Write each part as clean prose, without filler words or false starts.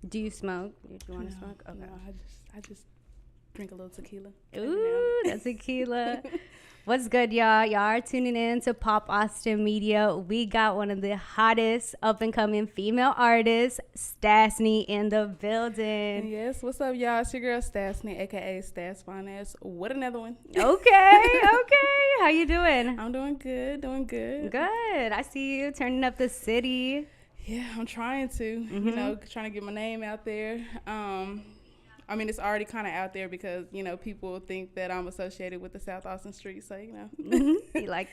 Do you smoke? Do you want to smoke? Okay. No, I just drink a little tequila. Ooh, that's tequila. What's good, y'all? Y'all are tuning in to Pop Austin Media. We got one of the hottest up and coming female artists, Stasseny, in the building. Yes, what's up, y'all? It's your girl Stasseny, aka Stass Finance. What another one? Okay. How you doing? I'm doing good, Good. I see you turning up the city. Yeah, I'm trying to, trying to get my name out there. I mean, it's already kind of out there because, people think that I'm associated with the South Austin street. So, You like,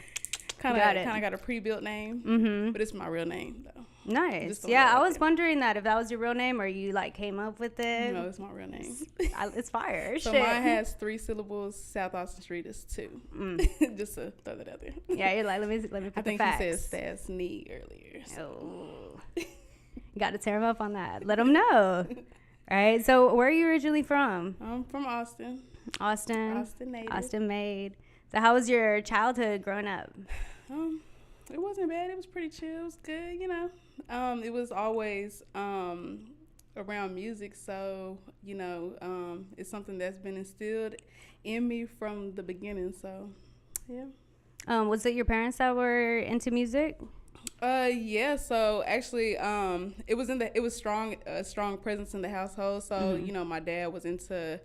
kind of got a pre-built name, but it's my real name, though. Nice. Yeah, I was wondering that if that was your real name or you, came up with it. No, it's my real name. It's fire. So mine has 3 syllables. South Austin street is 2. Just to throw that out there. Yeah, you're like, let me put the facts. I think he said Stasseny earlier. So. Oh. Got to tear him up on that. Let him know. All right, so where are you originally from? I'm from Austin. Austin native. Austin made. So how was your childhood growing up? It wasn't bad. It was pretty chill. It was good, It was always around music, so, it's something that's been instilled in me from the beginning, so, yeah. Was it your parents that were into music? Yeah, so actually it was a strong presence in the household. So my dad was into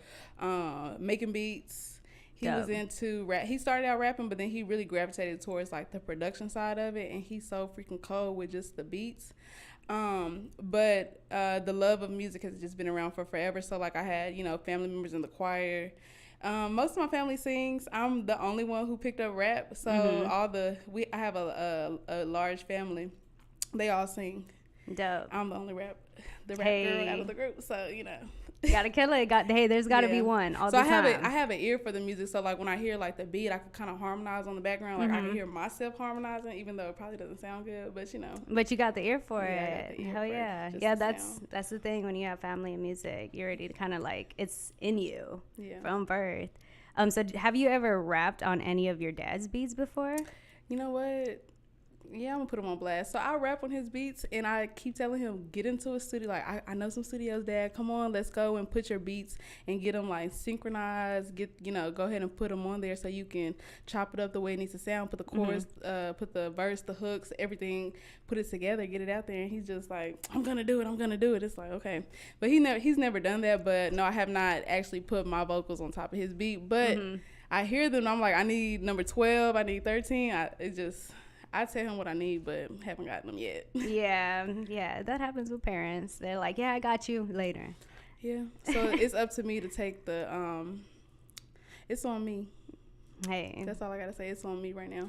making beats. He was into rap. He started out rapping, but then he really gravitated towards like the production side of it, and he's so freaking cold with just the beats. But the love of music has just been around for forever. So like I had family members in the choir. Most of my family sings. I'm the only one who picked up rap. So I have a large family. They all sing. Dope. I'm the only rap girl out of the group. So gotta kill it. There's gotta be one all the time. I have an ear for the music. So like when I hear like the beat, I can kind of harmonize on the background. Like I can hear myself harmonizing, even though it probably doesn't sound good. But But you got the ear for it. Hell yeah. Yeah, that's the thing when you have family and music. You're ready to kind of like it's in you from birth. So have you ever rapped on any of your dad's beats before? You know what? Yeah, I'm gonna put him on blast. So I rap on his beats, and I keep telling him, get into a studio. Like I know some studios, Dad. Come on, let's go and put your beats and get them like synchronized. Go ahead and put them on there so you can chop it up the way it needs to sound. Put the chorus, put the verse, the hooks, everything. Put it together, get it out there. And he's just like, I'm gonna do it. It's like, okay, but he's never done that. But no, I have not actually put my vocals on top of his beat. But I hear them, and I'm like, I need number 12. I need 13. I tell him what I need, but haven't gotten them yet. Yeah, that happens with parents. They're like, yeah, I got you later. Yeah, so it's up to me to take it's on me. Hey. That's all I got to say. It's on me right now.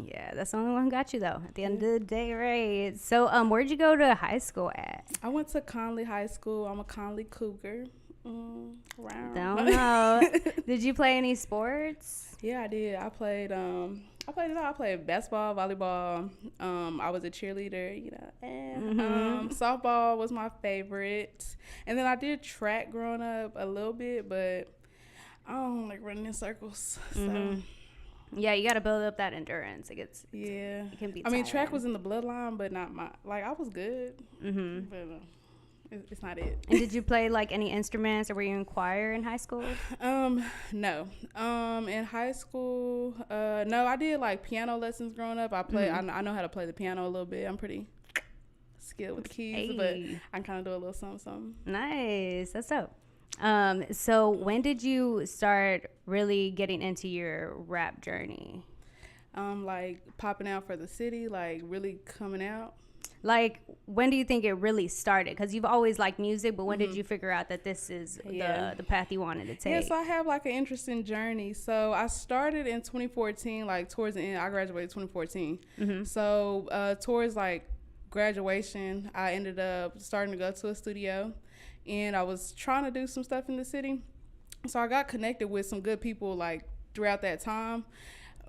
Yeah, that's the only one who got you, though, at the end of the day, right? So where'd you go to high school at? I went to Conley High School. I'm a Conley Cougar. Wow. Don't know. Did you play any sports? Yeah, I did. I played it all. I played basketball, volleyball. I was a cheerleader, and softball was my favorite. And then I did track growing up a little bit, but I don't like running in circles. So yeah, you got to build up that endurance. It can be tiring. I mean, track was in the bloodline, but not I was good. But it's not it. And did you play like any instruments, or were you in choir in high school? No. In high school, no, I did like piano lessons growing up. I play. I know how to play the piano a little bit. I'm pretty skilled with the keys, but I can kind of do a little something. Nice. That's dope. So when did you start really getting into your rap journey? Like popping out for the city, like really coming out. Like, when do you think it really started? Because you've always liked music, but when did you figure out that this is the path you wanted to take? Yeah, so I have like an interesting journey. So I started in 2014, like towards the end. I graduated 2014. So towards like graduation, I ended up starting to go to a studio, and I was trying to do some stuff in the city. So I got connected with some good people like throughout that time.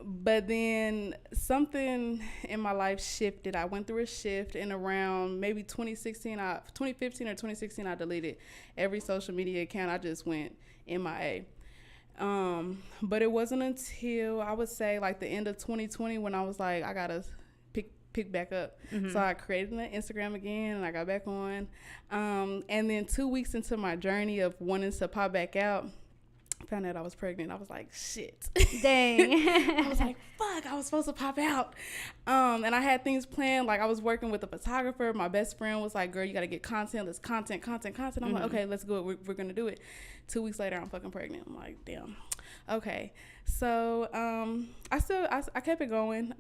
But then something in my life shifted. I went through a shift, and around maybe 2015 or 2016, I deleted every social media account. I just went MIA. But it wasn't until I would say like the end of 2020 when I was like, I gotta pick back up. So I created an Instagram again, and I got back on. And then 2 weeks into my journey of wanting to pop back out, found out I was pregnant. I was like, shit. Dang. I was like, fuck, I was supposed to pop out. And I had things planned. Like, I was working with a photographer. My best friend was like, girl, you got to get content. Let's content. I'm like, okay, let's go. We're going to do it. 2 weeks later, I'm fucking pregnant. I'm like, damn. Okay. So I kept it going.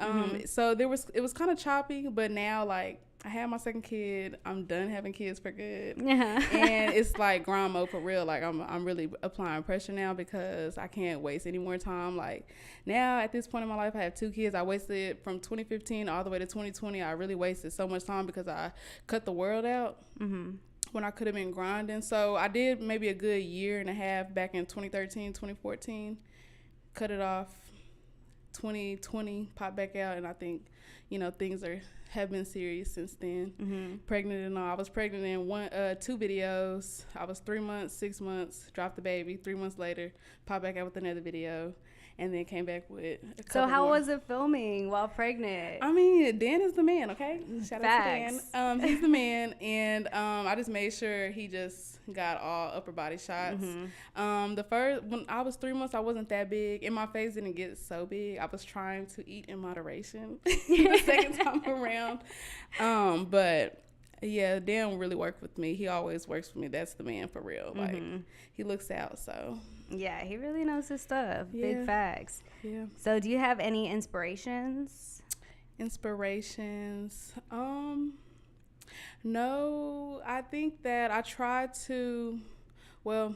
So it was kind of choppy, but now, like, I had my second kid. I'm done having kids for good. And it's like grind mode for real. Like, I'm really applying pressure now because I can't waste any more time. Like, now at this point in my life, I have 2 kids. I wasted from 2015 all the way to 2020. I really wasted so much time because I cut the world out when I could have been grinding. So I did maybe a good year and a half back in 2013, 2014. Cut it off. 2020, popped back out, and I think, things have been serious since then. Pregnant and all. I was pregnant in 2 videos. I was 3 months, 6 months, dropped the baby. 3 months later, popped back out with another video, and then came back with a couple So how more. was it filming while pregnant? I mean, Dan is the man, okay? Shout out Facts. to Dan. He's the man, and I just made sure he just got all upper body shots. When I was 3 months, I wasn't that big, and my face didn't get so big. I was trying to eat in moderation the second time around. But yeah, Dan really worked with me. He always works with me. That's the man for real. Like, he looks out, so. Yeah, he really knows his stuff. Yeah. Big facts. Yeah. So do you have any inspirations? No, I think that I try to, well,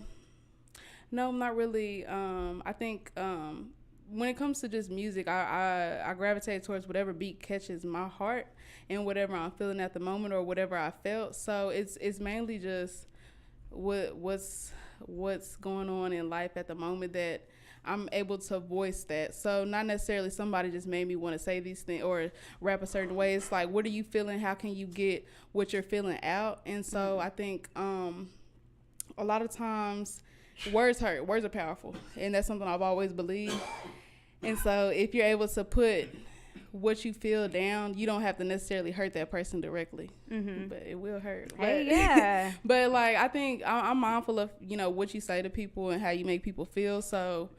no, not really. I think when it comes to just music, I gravitate towards whatever beat catches my heart and whatever I'm feeling at the moment or whatever I felt. So it's mainly just what's going on in life at the moment that I'm able to voice that. So not necessarily somebody just made me want to say these things or rap a certain way. It's like, what are you feeling? How can you get what you're feeling out? And so I think a lot of times words hurt. Words are powerful. And that's something I've always believed. And so if you're able to put what you feel down, you don't have to necessarily hurt that person directly, but it will hurt. Hey, yeah. But like, I think I'm mindful of, what you say to people and how you make people feel. So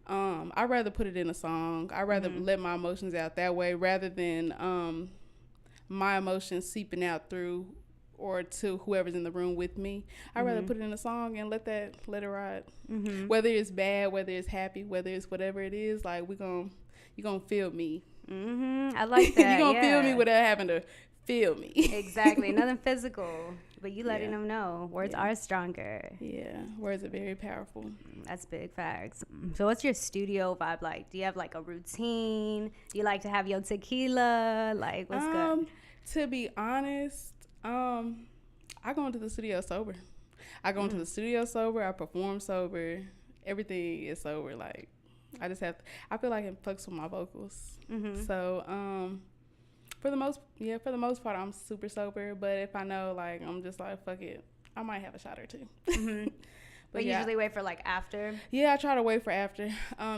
I'd rather put it in a song. I'd rather let my emotions out that way rather than my emotions seeping out through or to whoever's in the room with me. I'd rather put it in a song and let it ride. Whether it's bad, whether it's happy, whether it's whatever it is, like, you're gonna feel me. I like that. You're gonna feel me without having to feel me. Exactly. Nothing physical, but you letting them know words are stronger. Yeah, words are very powerful. That's big facts. So what's your studio vibe like? Do you have like a routine? Do you like to have your tequila? Like, what's good? To be honest, I go into the studio sober. I perform sober. Everything is sober. Like, I feel like it fucks with my vocals. So, for the most part, I'm super sober. But if I know, like, I'm just like, fuck it, I might have a shot or two. But usually wait for like after. Yeah, I try to wait for after.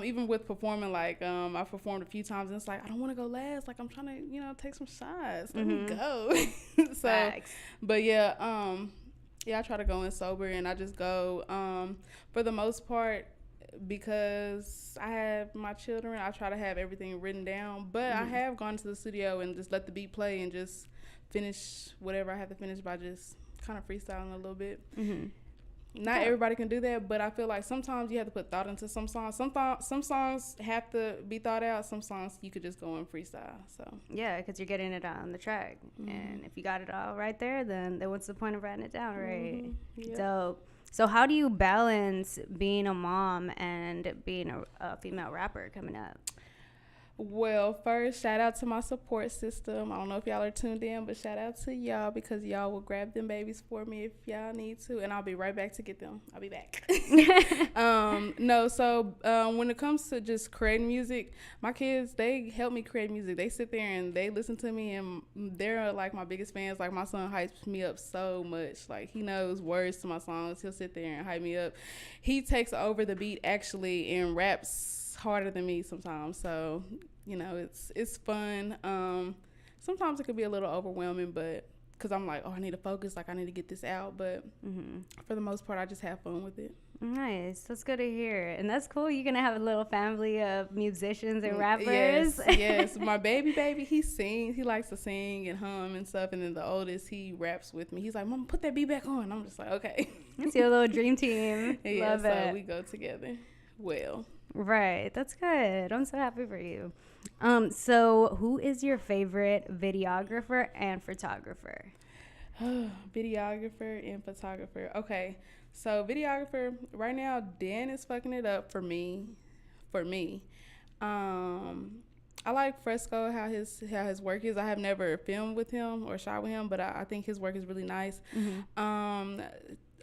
Even with performing, like, I performed a few times and it's like, I don't want to go last. Like, I'm trying to, take some shots. Let me go. So, Facts. but yeah, I try to go in sober and I just go, for the most part, because I have my children, I try to have everything written down. But I have gone to the studio and just let the beat play and just finish whatever I have to finish by just kind of freestyling a little bit. Not everybody can do that, but I feel like sometimes you have to put thought into some songs. Some songs have to be thought out. Some songs you could just go and freestyle. So yeah, because you're getting it on the track, and if you got it all right there, then what's the point of writing it down, right? Yep. Dope. So how do you balance being a mom and being a female rapper coming up? Well, first, shout out to my support system. I don't know if y'all are tuned in, but shout out to y'all because y'all will grab them babies for me if y'all need to, and I'll be right back to get them. I'll be back. When it comes to just creating music, my kids, they help me create music. They sit there and they listen to me, and they're like my biggest fans. Like, my son hypes me up so much. Like, he knows words to my songs. He'll sit there and hype me up. He takes over the beat actually and raps harder than me sometimes, so it's fun. sometimes it could be a little overwhelming, but because I'm like, oh, I need to focus, like I need to get this out. But for the most part, I just have fun with it. Nice. That's good to hear. And that's cool. You're going to have a little family of musicians and rappers. Yes. My baby, he sings. He likes to sing and hum and stuff. And then the oldest, he raps with me. He's like, Mama, put that beat back on. I'm just like, okay. It's your little dream team. Yeah, Love so it. we go together well. Right. That's good. I'm so happy for you. So who is your favorite videographer and photographer? Videographer and photographer. Okay. So videographer, right now, Dan is fucking it up for me. I like Fresco, how his work is. I have never filmed with him or shot with him, but I think his work is really nice.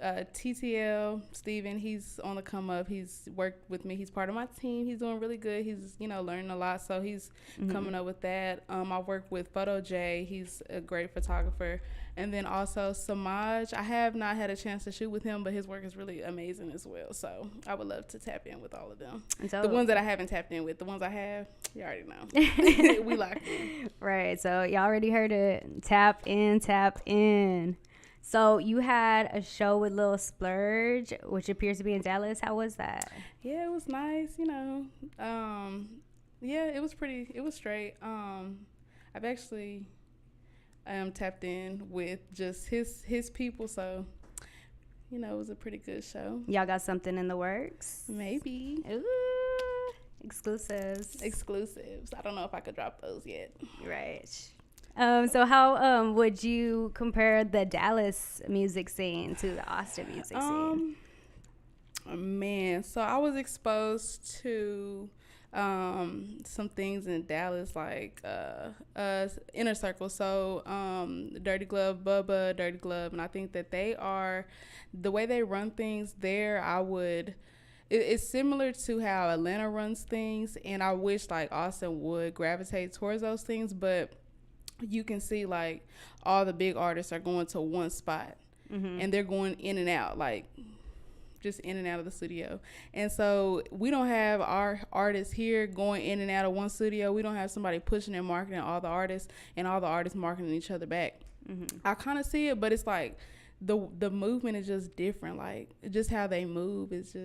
TTL Steven, he's on the come up. He's worked with me. He's part of my team. He's doing really good. He's learning a lot, so he's coming up with that. I work with Photo J. He's a great photographer. And then also Samaj, I have not had a chance to shoot with him, but his work is really amazing as well. So I would love to tap in with all of them. So, the ones that I haven't tapped in with, the ones I have, you already know. We locked in. Right. So y'all already heard it. Tap in. So you had a show with Lil Splurge, which appears to be in Dallas. How was that? Yeah, it was nice. Yeah, it was pretty. It was straight. I've actually tapped in with just his people, so it was a pretty good show. Y'all got something in the works? Maybe. Ooh, exclusives. I don't know if I could drop those yet. Right. So how would you compare the Dallas music scene to the Austin music scene? Man, so I was exposed to some things in Dallas, like Inner Circle. So Dirty Glove, Bubba, Dirty Glove, and I think that they are, the way they run things there, it's similar to how Atlanta runs things, and I wish like Austin would gravitate towards those things, but you can see like all the big artists are going to one spot, and they're going in and out, like just in and out of the studio. And so we don't have our artists here going in and out of one studio. We don't have somebody pushing and marketing all the artists, and all the artists marketing each other back. I kind of see it, but it's like the movement is just different. Like just how they move is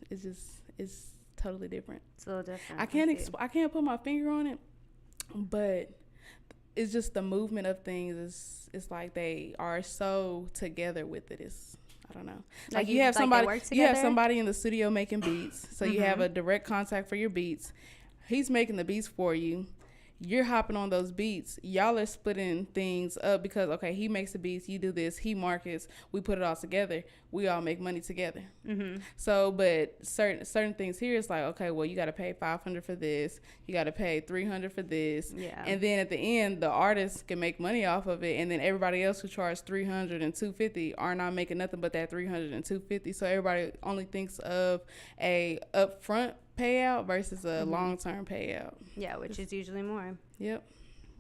it's totally different. It's a little different. I can't put my finger on it, but it's just the movement of things. It's like they are so together with it. I don't know. Like you have somebody in the studio making beats. So you have a direct contact for your beats. He's making the beats for you. You're hopping on those beats. Y'all are splitting things up because, okay, he makes the beats, you do this, he markets, we put it all together. We all make money together. So, but certain things here, it's like, okay, well, you got to pay $500 for this. You got to pay $300 for this. Yeah. And then at the end, the artist can make money off of it. And then everybody else who charged $300 and $250 are not making nothing but that $300 and $250. So everybody only thinks of a upfront payout versus a long-term payout. Yeah, which is usually more. Yep.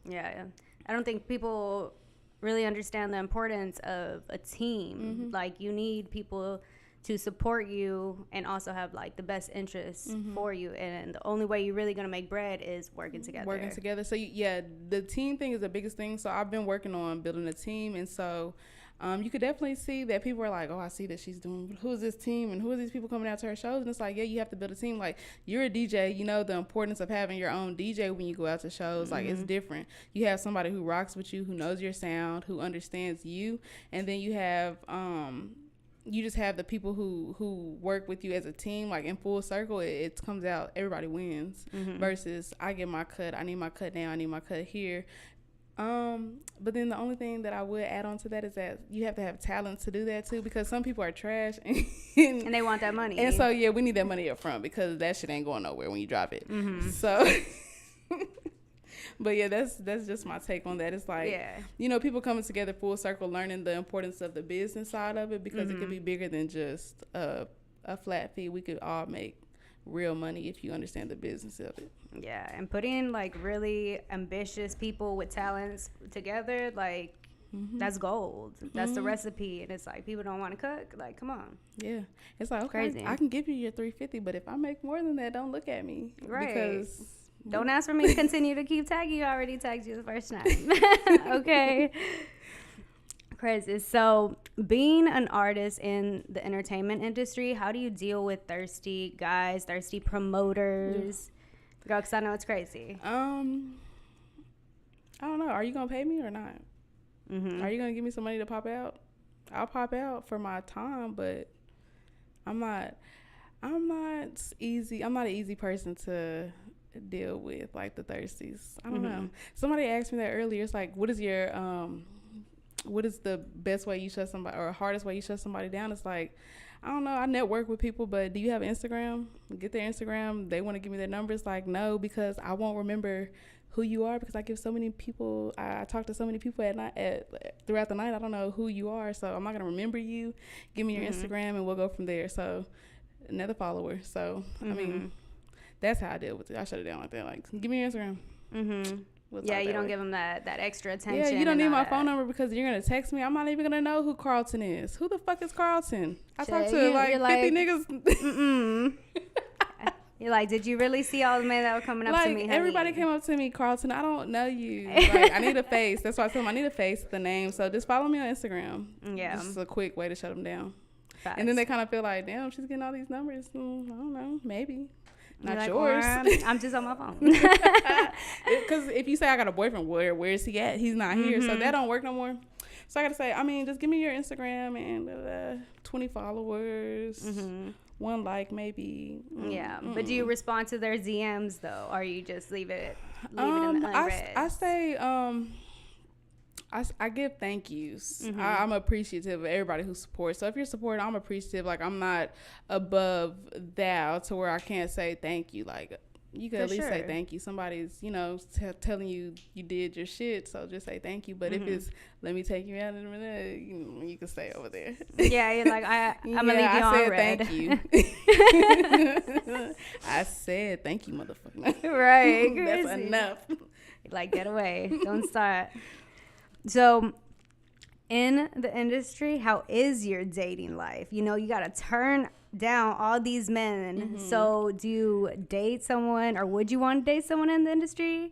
Yeah. I don't think people really understand the importance of a team. Like you need people to support you and also have like the best interests for you, and the only way you're really going to make bread is working together. So the team thing is the biggest thing. So I've been working on building a team, and so you could definitely see that people are like, oh, I see that she's doing, who is this team and who are these people coming out to her shows? And it's like, yeah, you have to build a team. Like you're a DJ, you know the importance of having your own DJ when you go out to shows. Like it's different. You have somebody who rocks with you, who knows your sound, who understands you, and then you have you just have the people who work with you as a team, like in full circle. It comes out, everybody wins. Versus I get my cut, I need my cut now, I need my cut here. But then the only thing that I would add on to that is that you have to have talent to do that too, because some people are trash and they want that money. And so yeah, we need that money up front because that shit ain't going nowhere when you drop it. So but yeah, that's just my take on that. It's like, people coming together full circle, learning the importance of the business side of it, because it could be bigger than just a flat fee. We could all make real money if you understand the business of it. Yeah, and putting like really ambitious people with talents together, like that's gold. That's the recipe. And it's like people don't want to cook. Like, come on. Yeah, it's like, okay, crazy. I can give you your $350, but if I make more than that, don't look at me, right? Because Don't ask for me to continue to keep tagging you. I already tagged you the first time. Okay. Crazy. So, being an artist in the entertainment industry, how do you deal with thirsty guys, thirsty promoters? Girl, because I know it's crazy. I don't know. Are you gonna pay me or not? Are you gonna give me some money to pop out? I'll pop out for my time, but I'm not easy. I'm not an easy person to deal with, like the thirsties. I don't know. Somebody asked me that earlier. It's like, what is the best way you shut somebody, or hardest way you shut somebody down? It's like, I don't know. I network with people, but do you have Instagram? Get their Instagram. They want to give me their numbers. Like, no, because I won't remember who you are, because I give so many people, I talk to so many people at night, throughout the night. I don't know who you are, so I'm not gonna remember you. Give me your Instagram and we'll go from there. So another follower. So I mean, that's how I deal with it. I shut it down like that. Like, give me your Instagram. Yeah, you don't give them that extra attention. Yeah, you don't need my phone number, because you're gonna text me. I'm not even gonna know who Carlton is. Who the fuck is Carlton? I talk to like 50 niggas. You're like, did you really see all the men that were coming up to me, honey? Everybody came up to me, Carlton, I don't know you. Like, I need a face. That's why I told them I need a face, the name. So just follow me on Instagram. Yeah. This is a quick way to shut them down. Facts. And then they kind of feel like, damn, she's getting all these numbers. I don't know, maybe. Not like, yours. I'm just on my phone. Because if you say I got a boyfriend, where is he at? He's not here. So that don't work no more. So I got to say, I mean, just give me your Instagram and 20 followers. 1 like, maybe. Yeah. But do you respond to their DMs though, or you just leave it in the unread? I say I give thank yous. I'm appreciative of everybody who supports. So if you're supporting, I'm appreciative. Like, I'm not above that to where I can't say thank you. Like, you could at least say thank you. Somebody's, telling you did your shit, so just say thank you. But if it's, let me take you out in a minute, you can stay over there. Yeah, you're like, I'm going to leave you on red. Thank you. I said thank you, motherfucker. Right. That's enough. Like, get away. Don't start. So, in the industry, how is your dating life? You got to turn down all these men. So, do you date someone, or would you want to date someone in the industry?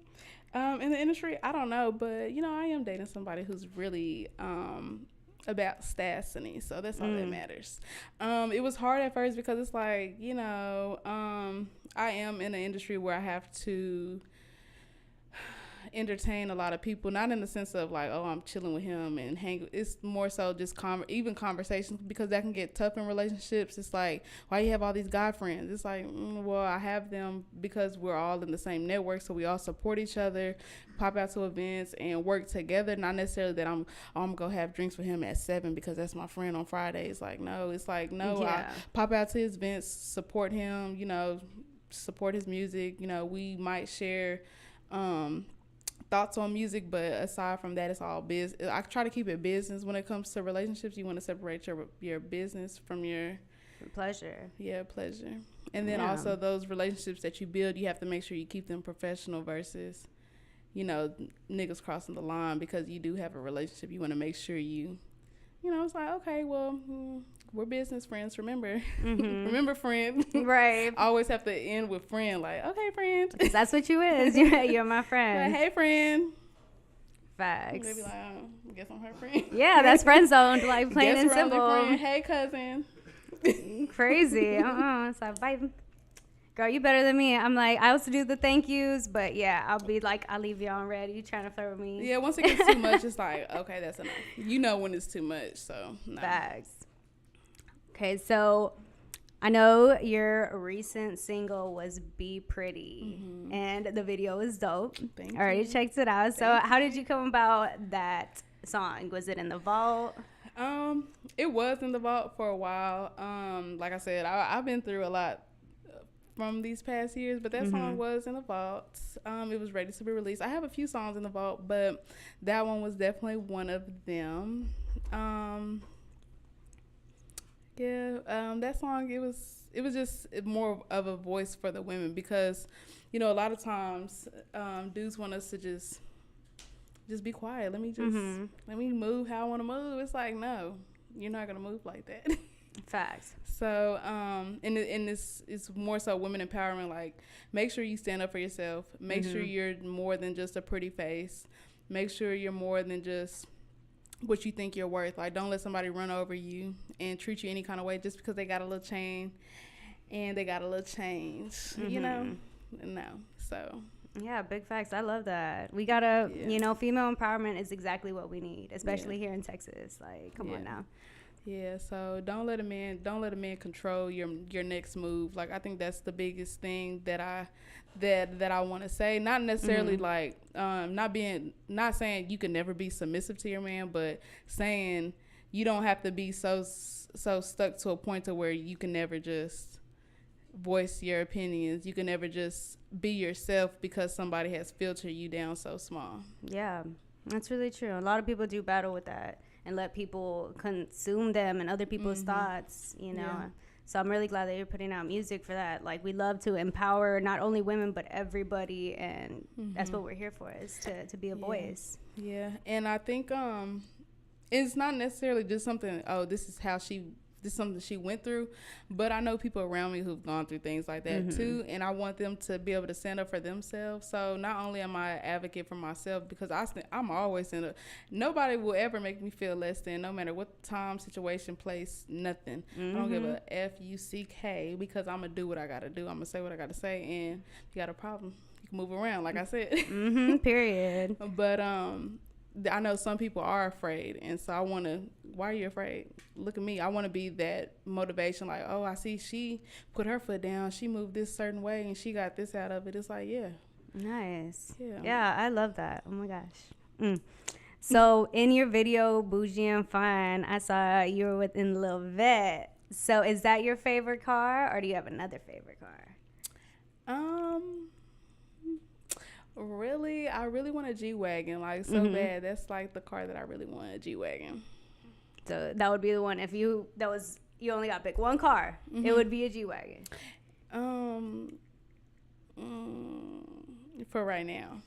In the industry, I don't know, but I am dating somebody who's really about Stasseny, so that's all that matters. It was hard at first because it's like, I am in an industry where I have to entertain a lot of people, not in the sense of like, oh, I'm chilling with him and hang. It's more so just even conversations, because that can get tough in relationships. It's like, why you have all these guy friends? It's like, well, I have them because we're all in the same network, so we all support each other, pop out to events and work together. Not necessarily that I'm gonna have drinks with him at 7 because that's my friend on Fridays. Like, no, it's like, no, I pop out to his events, support him, support his music. We might share thoughts on music, but aside from that, it's all business. I try to keep it business when it comes to relationships. You want to separate your business from your pleasure. Yeah, pleasure. And then also those relationships that you build, you have to make sure you keep them professional versus, niggas crossing the line. Because you do have a relationship, you want to make sure it's like, okay, well, we're business friends, remember. Remember, friend. Right. Always have to end with friend, like, okay, friend. That's what you is. You're my friend. Like, hey, friend. Facts. Maybe like, I guess I'm her friend. Yeah, that's friend zoned, like plain and simple. Hey, cousin. Crazy. So, bye. Girl, you better than me. I'm like, I also do the thank yous, but yeah, I'll be like, I'll leave you on red. You trying to flirt with me? Yeah, once it gets too much, it's like, okay, that's enough. You know when it's too much, so no. Facts. Okay, so I know your recent single was Be Pretty, and the video was dope. Thank you. I already checked it out. So how did you come about that song? Was it in the vault? It was in the vault for a while. Like I said, I've been through a lot from these past years, but that song was in the vault. It was ready to be released. I have a few songs in the vault, but that one was definitely one of them. That song, it was just more of a voice for the women, because a lot of times dudes want us to just be quiet. Let me move how I want to move. It's like, no, you're not gonna move like that. Facts. So, and this is more so women empowerment. Like, make sure you stand up for yourself. Make sure you're more than just a pretty face. Make sure you're more than just what you think you're worth. Like, don't let somebody run over you and treat you any kind of way just because they got a little chain and they got a little change, you know? No. So. Yeah, big facts. I love that. We gotta, you know, female empowerment is exactly what we need, especially here in Texas. Like, come on now. Yeah, so don't let a man control your next move. Like, I think that's the biggest thing that I want to say. Not necessarily like not saying you can never be submissive to your man, but saying you don't have to be so stuck to a point to where you can never just voice your opinions. You can never just be yourself because somebody has filtered you down so small. Yeah, that's really true. A lot of people do battle with that and let people consume them and other people's thoughts, you know. Yeah. So I'm really glad that you're putting out music for that. Like, we love to empower not only women but everybody, and that's what we're here for, is to be a voice. Yeah, and I think it's not necessarily just something, this is something she went through, but I know people around me who've gone through things like that too, and I want them to be able to stand up for themselves. So not only am I an advocate for myself, because I'm always nobody will ever make me feel less than, no matter what time, situation, place, nothing. I don't give a F-U-C-K, because I'm gonna do what I gotta do. I'm gonna say what I gotta say, and if you got a problem, you can move around, like I said. Period. But I know some people are afraid, and so why are you afraid? Look at me. I want to be that motivation, like, oh, I see she put her foot down, she moved this certain way, and she got this out of it. It's like, yeah. Nice. Yeah, I love that. Oh, my gosh. So, in your video, Bougie and Fine, I saw you were within Lil Vet. So, is that your favorite car, or do you have another favorite car? Really, I really want a G-Wagon, like, so bad. That's like the car that I really want, a G-Wagon. So that would be the one. If you only got to pick one car, it would be a G-Wagon. For right now.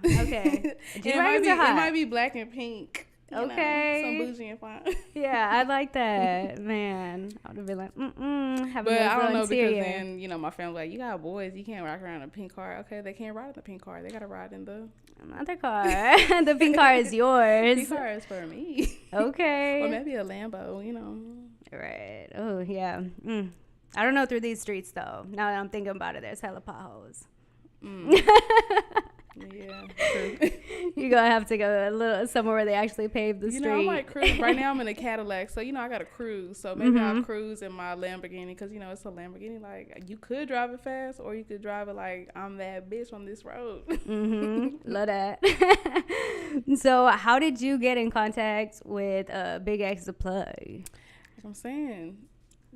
Okay. G-Wagons are hot. It might be black and pink. Okay. Some Bougie and Fine. Yeah, I like that. Man, I would have been like, But I don't know, interior. Because then, you know, my family like, you got boys, you can't rock around in a pink car. Okay, they can't ride in the pink car. They got to ride in the another car. The pink car is yours. The pink car is for me. Okay. Or maybe a Lambo, you know. Right. Oh, yeah. I don't know through these streets, though. Now that I'm thinking about it, there's hella potholes. Yeah, true. You're gonna have to go a little somewhere where they actually pave the street. You know, I might cruise. Right now I'm in a Cadillac, so, you know, I got to cruise. So maybe I'll cruise in my Lamborghini, because, you know, it's a Lamborghini. Like, you could drive it fast, or you could drive it like, I'm that bitch on this road. Love that. So how did you get in contact with Big X The Plug? Like I'm saying,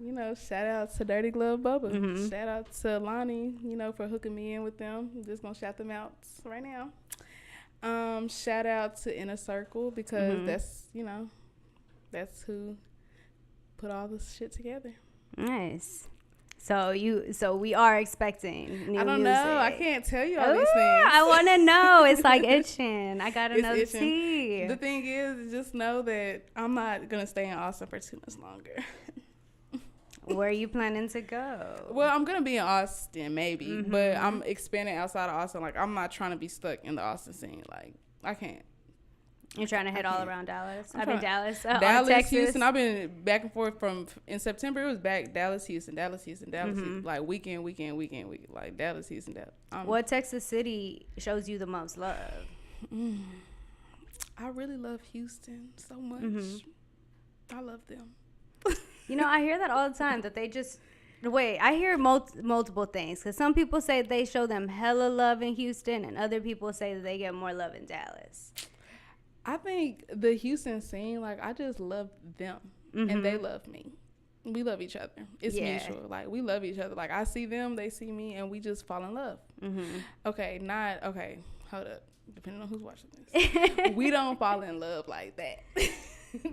you know, shout out to Dirty Glove Bubba. Shout out to Lonnie, you know, for hooking me in with them. I'm just going to shout them out right now. Shout out to Inner Circle, because that's, you know, that's who put all this shit together. Nice. So we are expecting new I don't music. know. I can't tell you all these things. I want to know. It's like itching. I got to know the tea. The thing is, just know that I'm not going to stay in Austin for too much longer. Where are you planning to go? Well, I'm going to be in Austin, maybe. But I'm expanding outside of Austin. Like, I'm not trying to be stuck in the Austin scene. Like, I can't. You're trying to hit all around Dallas? Dallas, Texas. Houston. I've been back and forth in September. It was back Dallas, Houston, Dallas, Houston, Dallas, Houston. Like, weekend. Like, Dallas, Houston, Dallas. What Texas city shows you the most love? I really love Houston so much. I love them. You know, I hear that all the time, that they just... Wait, I hear multiple things. Because some people say they show them hella love in Houston, and other people say that they get more love in Dallas. I think the Houston scene, like, I just love them. And they love me. We love each other. It's mutual. Like, we love each other. Like, I see them, they see me, and we just fall in love. Okay, hold up. Depending on who's watching this. We don't fall in love like that.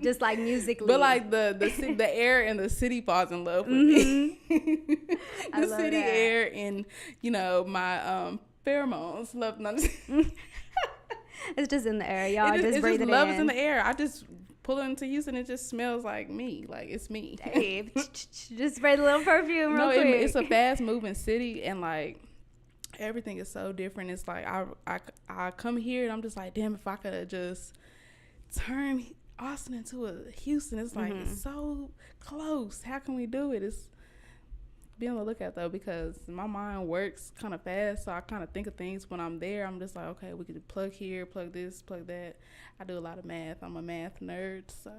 Just like musically. But like the air and the city falls in love with me. The city air and, you know, my pheromones love none. It's just in the air, y'all. Just breathe it in. Love is in the air. I just pull into Houston, it just smells like me. Like, it's me. Hey, just spray the little perfume real quick. It's a fast moving city, and like everything is so different. It's like I come here and I'm just like, damn, if I could have just turned Austin into a Houston. It's like, it's so close. How can we do it? It's be on the lookout though, because my mind works kind of fast, so I kind of think of things when I'm there. I'm just like, okay, we could plug here, plug this, plug that. I do a lot of math. I'm a math nerd, so.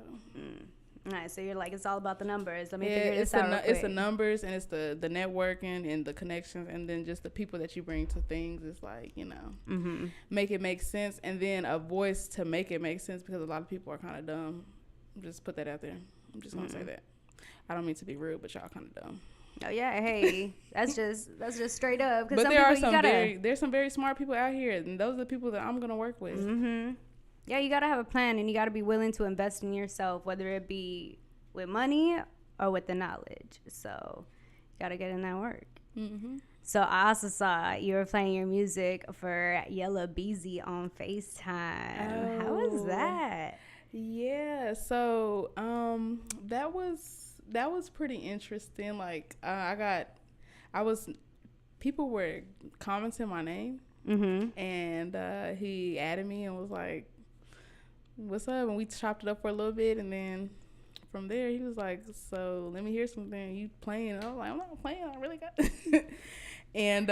Nice. So you're like, it's all about the numbers. Let me figure this out real quick. It's the numbers, and it's the networking and the connections, and then just the people that you bring to things. It's like, you know, make it make sense, and then a voice to make it make sense, because a lot of people are kind of dumb. Just put that out there. I'm just gonna say that. I don't mean to be rude, but y'all kind of dumb. Oh yeah, hey, that's just straight up. But there's some very smart people out here, and those are the people that I'm gonna work with. Yeah, you gotta have a plan, and you gotta be willing to invest in yourself, whether it be with money or with the knowledge. So, you gotta get in that work. So I also saw you were playing your music for Lil Baby on FaceTime. How was that? Yeah, so that was pretty interesting. Like people were commenting my name, and he added me and was like, "What's up?" And we chopped it up for a little bit, and then from there he was like, "So let me hear something. You playing?" And I was like, "I'm not playing. I really got." And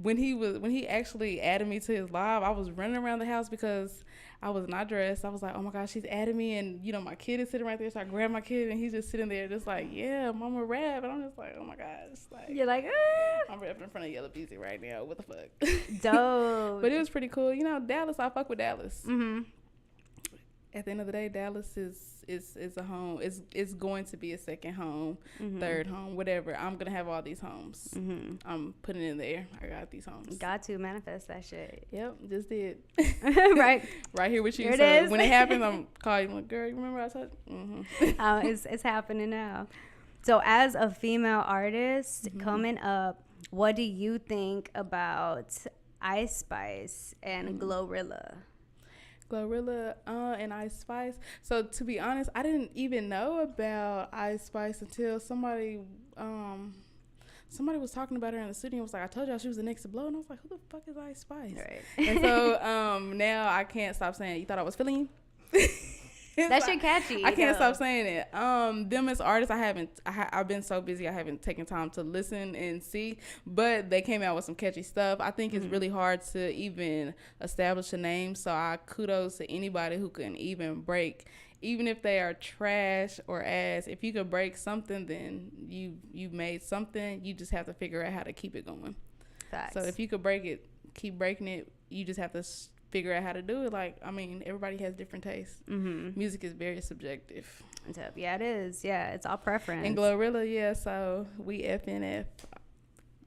when he actually added me to his live, I was running around the house because I was not dressed. I was like, oh my gosh, she's added me, and you know my kid is sitting right there. So I grabbed my kid, and he's just sitting there, just like, yeah, mama rap, and I'm just like, oh my gosh, like you're like, I'm rapping in front of Lil Baby right now. What the fuck? Dope. But it was pretty cool. You know, Dallas, I fuck with Dallas. At the end of the day, Dallas is a home. It's going to be a second home, third home, whatever. I'm gonna have all these homes. I'm putting it in the air. I got these homes. Got to manifest that shit. Yep, just did. right here with you. Here so it is. When it happens, I'm calling you like, girl, you remember I said? It's happening now. So as a female artist coming up, what do you think about Ice Spice and Glorilla? Glorilla and Ice Spice. So to be honest, I didn't even know about Ice Spice until somebody was talking about her in the studio and was like, I told y'all she was the next to blow, and I was like, who the fuck is Ice Spice? Right. And so now I can't stop saying, you thought I was feeling you? That shit catchy. I can't stop saying it. Them as artists, I've been so busy, I haven't taken time to listen and see, but they came out with some catchy stuff. I think it's really hard to even establish a name, so I kudos to anybody who can even break, even if they are trash or ass. If you could break something, then you made something. You just have to figure out how to keep it going. Facts. So if you could break it, keep breaking it. You just have to figure out how to do it. Like, I mean, everybody has different tastes. Music is very subjective. Yeah, it is. Yeah, it's all preference. And Glorilla, yeah, so we FNF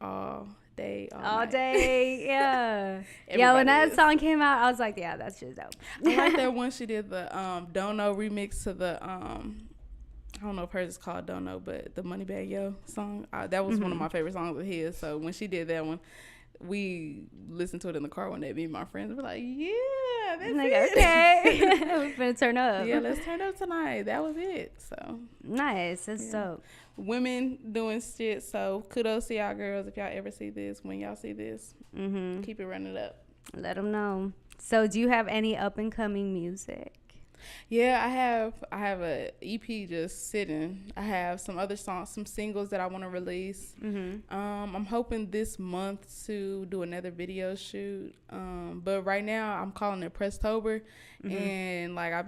all day, all day, yeah. Yeah, when that song came out, I was like, yeah, that's just dope. I like that one she did the Don't Know remix to the I don't know if hers is called Don't Know, but the Moneybag Yo song, that was one of my favorite songs of his. So when she did that one, we listened to it in the car one day. Me and my friends were like, yeah, that's like, it. Okay. We're gonna turn up. Yeah, let's turn up tonight. That was it. So nice. That's dope. Women doing shit. So kudos to y'all girls. If y'all ever see this, when y'all see this, keep it running up. Let them know. So do you have any up and coming music? Yeah, I have a EP just sitting. I have some other songs, some singles that I want to release. I'm hoping this month to do another video shoot. But right now I'm calling it Presstober, and like I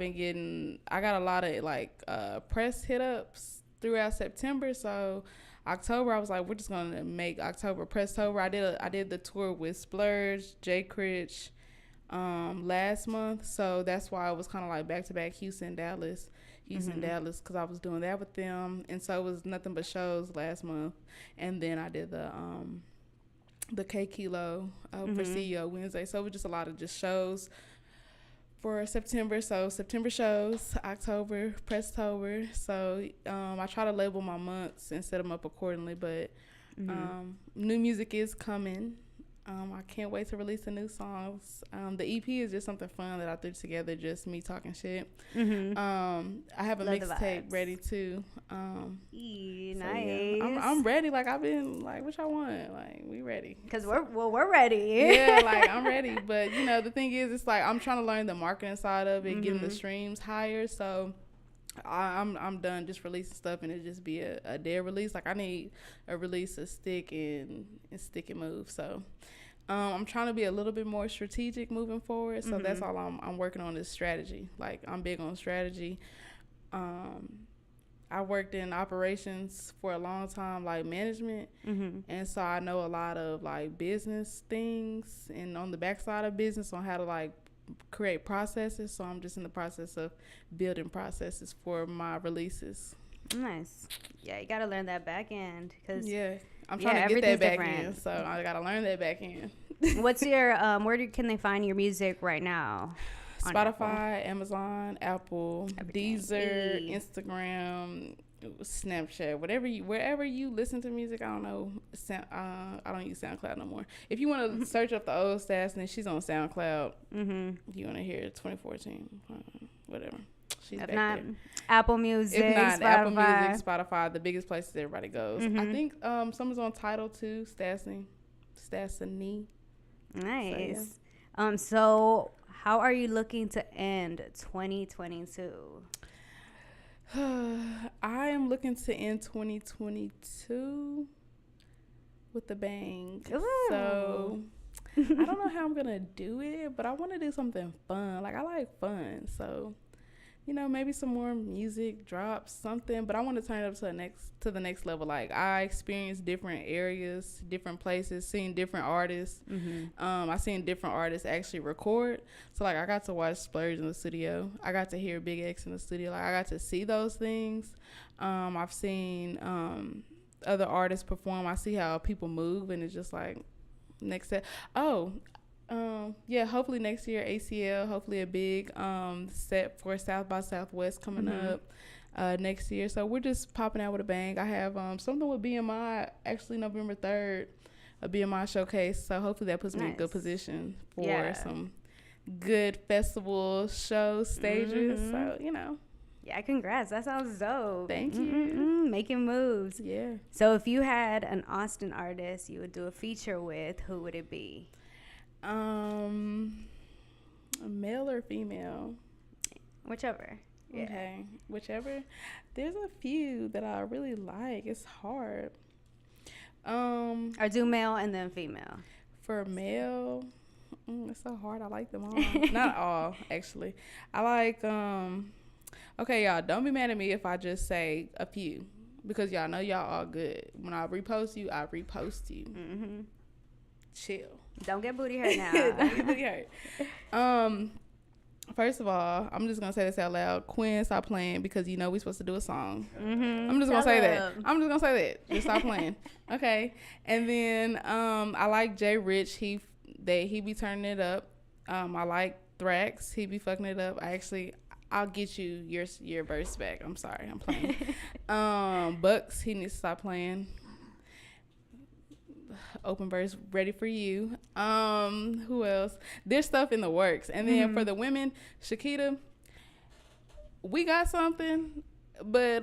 got a lot of like press hit ups throughout September. So October I was like, we're just gonna make October Presstober. I did the tour with Splurge, J. Critch, last month, so that's why it was kind of like back to back Houston Dallas because I was doing that with them, and so it was nothing but shows last month. And then I did the K Kilo for CEO Wednesday, so it was just a lot of just shows for September. So September shows, October Presstober. So I try to label my months and set them up accordingly, but new music is coming. I can't wait to release the new songs. The EP is just something fun that I threw together, just me talking shit. I have a mixtape ready too. Nice. Yeah, I'm ready. Like, I've been like, what y'all want? Like, we ready. Cause we're ready. Yeah, like, I'm ready. But you know, the thing is, it's like I'm trying to learn the marketing side of it, getting the streams higher. So I'm done just releasing stuff and it just be a dead release. Like, I need a release to stick and stick and move. So I'm trying to be a little bit more strategic moving forward. So that's all I'm working on is strategy. Like, I'm big on strategy. I worked in operations for a long time, like management, and so I know a lot of like business things and on the backside of business on how to like create processes. So I'm just in the process of building processes for my releases. Nice. Yeah, you gotta learn that back end, cause I'm trying to get that back end. So I gotta learn that back end. What's your can they find your music right now? Spotify, Amazon, Apple, Deezer, Instagram, Snapchat, wherever you listen to music. I don't know. I don't use SoundCloud no more. If you want to search up the old Stasseny, she's on SoundCloud. You want to hear 2014, whatever. She's if back not, there. Apple Music, if not, Spotify. Apple Music, Spotify, the biggest places everybody goes. I think someone's on Tidal too. Stasseny. Nice. So how are you looking to end 2022? I am looking to end 2022 with a bang. Ooh. So I don't know how I'm gonna do it, but I want to do something fun. Like, I like fun, so you know, maybe some more music drops, something. But I want to turn it up to the next level. Like, I experienced different areas, different places, seeing different artists. I seen different artists actually record. So like, I got to watch Splurge in the studio. I got to hear Big X in the studio. Like, I got to see those things. I've seen other artists perform. I see how people move, and it's just like next step. Hopefully next year ACL, hopefully a big set for South by Southwest coming up next year. So we're just popping out with a bang. I have something with BMI actually November 3rd, a BMI showcase. So hopefully that puts me in a good position for some good festival shows, stages. So, you know. Yeah, congrats. That sounds dope. Thank you. Making moves. Yeah. So if you had an Austin artist you would do a feature with, who would it be? A male or female? Whichever. Yeah. Okay, whichever. There's a few that I really like. It's hard. Or do male and then female. For male, it's so hard. I like them all. Not all, actually. I like. Okay, y'all, don't be mad at me if I just say a few, because y'all know y'all all good. When I repost you, I repost you. Chill. Don't get booty hurt now. Don't get booty hurt. First of all, I'm just gonna say this out loud. Quinn, stop playing, because you know we're supposed to do a song. I'm just gonna say that. Just stop playing. Okay. And then I like Jay Rich. He be turning it up. I like Thrax. He be fucking it up. I'll get you your verse back. I'm sorry, I'm playing. Bucks, he needs to stop playing. Open verse ready for you. Who else? There's stuff in the works. And then for the women, Shakita, we got something. But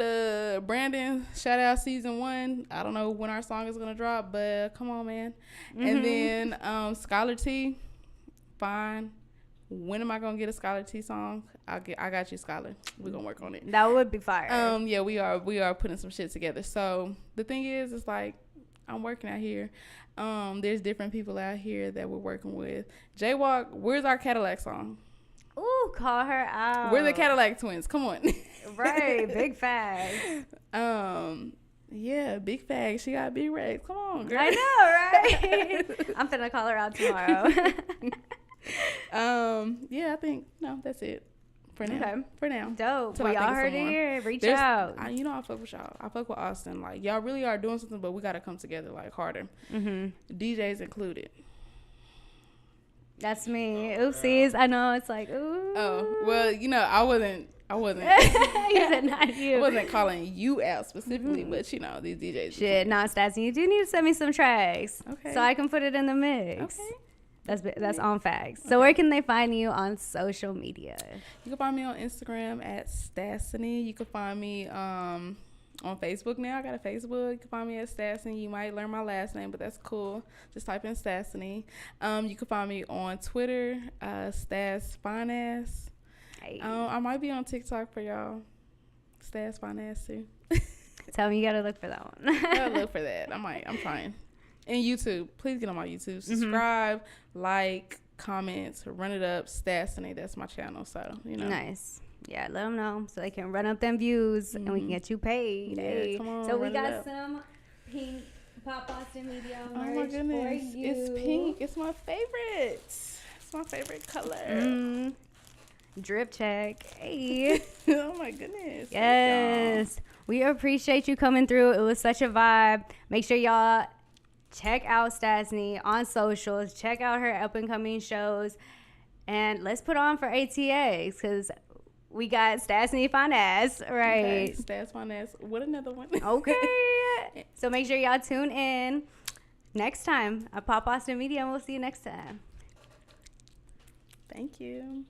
Brandon, shout out season 1. I don't know when our song is gonna drop, but come on, man. And then Scholar T, fine. When am I gonna get a Scholar T song? I got you, Scholar. We're gonna work on it. That would be fire. Yeah, we are putting some shit together. So the thing is, it's like, I'm working out here. There's different people out here that we're working with. Jaywalk, where's our Cadillac song? Ooh, call her out. We're the Cadillac twins. Come on. Right, big facts. Yeah, big facts. She got big racks. Come on, girl. I know, right? I'm finna call her out tomorrow. Yeah, I think that's it. For now. Okay. For now. Dope. Well, y'all heard it here. Reach out. I fuck with y'all. I fuck with Austin. Like, y'all really are doing something, but we got to come together, like, harder. DJs included. That's me. Oopsies. I know. It's like, ooh. Oh, well, I I wasn't. You said not you. I wasn't calling you out specifically, but you know, these DJs. Shit, nah, Stasseny, you do need to send me some tracks. Okay. So I can put it in the mix. Okay. That's on facts. So where can they find you on social media? You can find me on Instagram at Stasseny. You can find me on Facebook now. I got a Facebook. You can find me at Stasseny. You might learn my last name, but that's cool. Just type in Stasseny. You can find me on Twitter, Stass Finance. Hey. I might be on TikTok for y'all. Stass Finance too. Tell me you gotta look for that one. Gotta look for that. I'm trying. And YouTube. Please get on my YouTube. Subscribe, like, comment, run it up. Stasseny. That's my channel. So, you know. Nice. Yeah, let them know so they can run up them views and we can get you paid. Yeah, Hey. come on, so we run it got up. some pink Pop Austin Media Oh my merch goodness. for you. It's pink. It's my favorite. It's my favorite color. Drip check. Hey. Oh my goodness. Yes. We appreciate you coming through. It was such a vibe. Make sure y'all check out Stasseny on socials. Check out her up and coming shows. And let's put on for ATX because we got Stasseny Finance, right? Okay, Stass Finance. What another one? Okay. So make sure y'all tune in next time at Pop Austin Media, and we'll see you next time. Thank you.